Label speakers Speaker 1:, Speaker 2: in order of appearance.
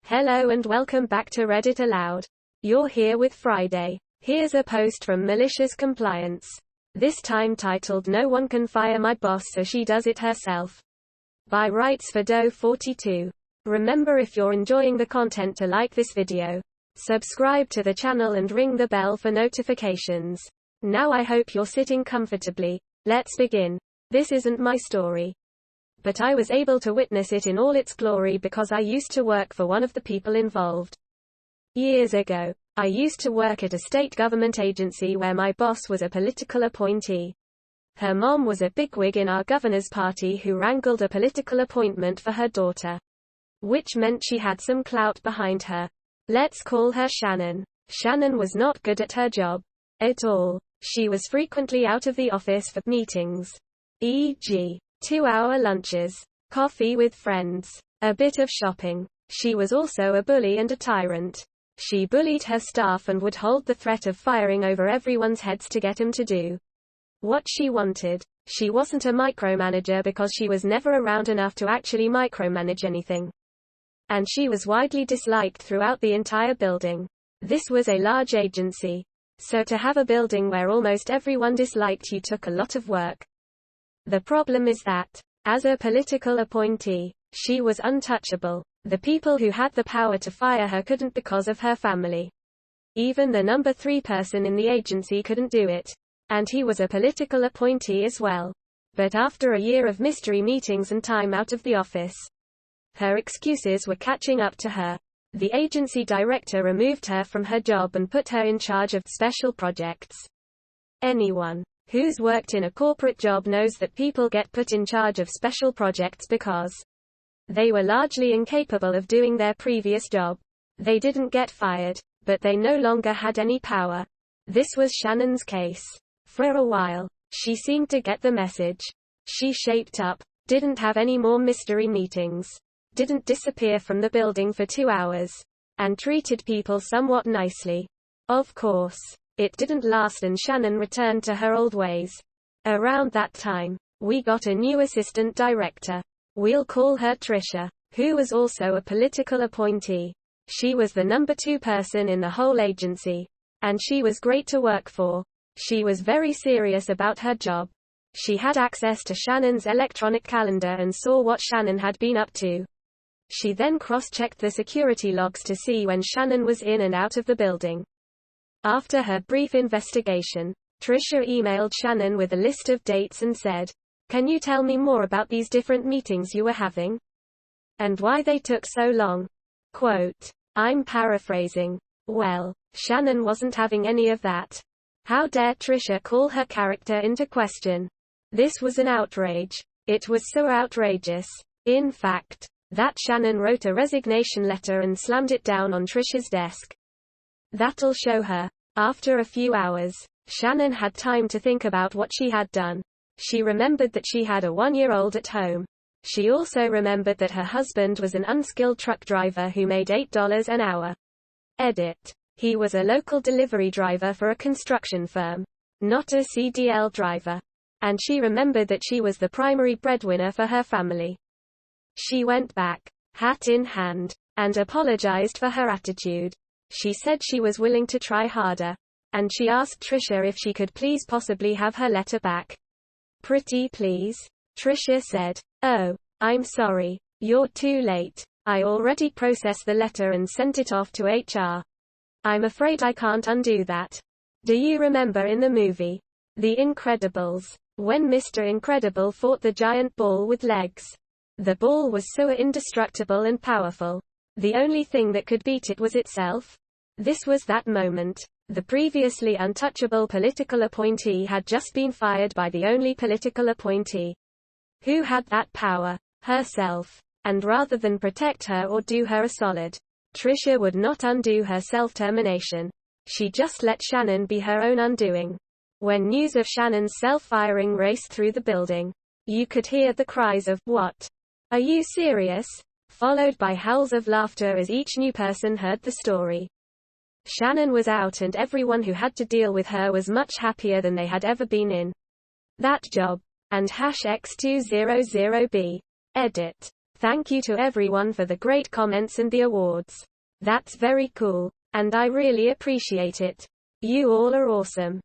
Speaker 1: Hello and welcome back to Reddit Aloud. You're here with Friday. Here's a post from MaliciousCompliance. This time titled "No One Can Fire My Boss So She Does It Herself." By Rights for Doe 42. Remember, if you're enjoying the content, to like this video, subscribe to the channel and ring the bell for notifications. Now I hope you're sitting comfortably. Let's begin. This isn't my story, but I was able to witness it in all its glory because I used to work for one of the people involved. Years ago, I used to work at a state government agency where my boss was a political appointee. Her mom was a bigwig in our governor's party who wrangled a political appointment for her daughter, which meant she had some clout behind her. Let's call her Shannon. Shannon was not good at her job at all. She was frequently out of the office for meetings, e.g., 2-hour lunches, coffee with friends, a bit of shopping. She was also a bully and a tyrant. She bullied her staff and would hold the threat of firing over everyone's heads to get them to do what she wanted. She wasn't a micromanager because she was never around enough to actually micromanage anything. And she was widely disliked throughout the entire building. This was a large agency, so to have a building where almost everyone disliked you took a lot of work. The problem is that, as a political appointee, she was untouchable. The people who had the power to fire her couldn't because of her family. Even the number 3 person in the agency couldn't do it. And he was a political appointee as well. But after a year of mystery meetings and time out of the office, her excuses were catching up to her. The agency director removed her from her job and put her in charge of special projects. Anyone who's worked in a corporate job knows that people get put in charge of special projects because they were largely incapable of doing their previous job. They didn't get fired, but they no longer had any power. This was Shannon's case. For a while, she seemed to get the message. She shaped up, didn't have any more mystery meetings, didn't disappear from the building for 2 hours, and treated people somewhat nicely. Of course, it didn't last and Shannon returned to her old ways. Around that time, we got a new assistant director. We'll call her Trisha, who was also a political appointee. She was the number 2 person in the whole agency, and she was great to work for. She was very serious about her job. She had access to Shannon's electronic calendar and saw what Shannon had been up to. She then cross-checked the security logs to see when Shannon was in and out of the building. After her brief investigation, Trisha emailed Shannon with a list of dates and said, "Can you tell me more about these different meetings you were having? And why they took so long?" Quote, I'm paraphrasing. Well, Shannon wasn't having any of that. How dare Trisha call her character into question? This was an outrage. It was so outrageous, in fact, that Shannon wrote a resignation letter and slammed it down on Trisha's desk. That'll show her. After a few hours, Shannon had time to think about what she had done. She remembered that she had a 1-year-old at home. She also remembered that her husband was an unskilled truck driver who made $8 an hour. Edit. He was a local delivery driver for a construction firm, not a CDL driver. And she remembered that she was the primary breadwinner for her family. She went back, hat in hand, and apologized for her attitude. She said she was willing to try harder. And she asked Trisha if she could please possibly have her letter back. Pretty please? Trisha said. Oh, I'm sorry. You're too late. I already processed the letter and sent it off to HR. I'm afraid I can't undo that. Do you remember in the movie, The Incredibles, when Mr. Incredible fought the giant ball with legs? The ball was so indestructible and powerful. The only thing that could beat it was itself. This was that moment. The previously untouchable political appointee had just been fired by the only political appointee who had that power, herself. And rather than protect her or do her a solid, Trisha would not undo her self-termination. She just let Shannon be her own undoing. When news of Shannon's self-firing raced through the building, you could hear the cries of, "What? Are you serious?" followed by howls of laughter as each new person heard the story. Shannon was out and everyone who had to deal with her was much happier than they had ever been in that job. And #X200B. Edit. Thank you to everyone for the great comments and the awards. That's very cool. And I really appreciate it. You all are awesome.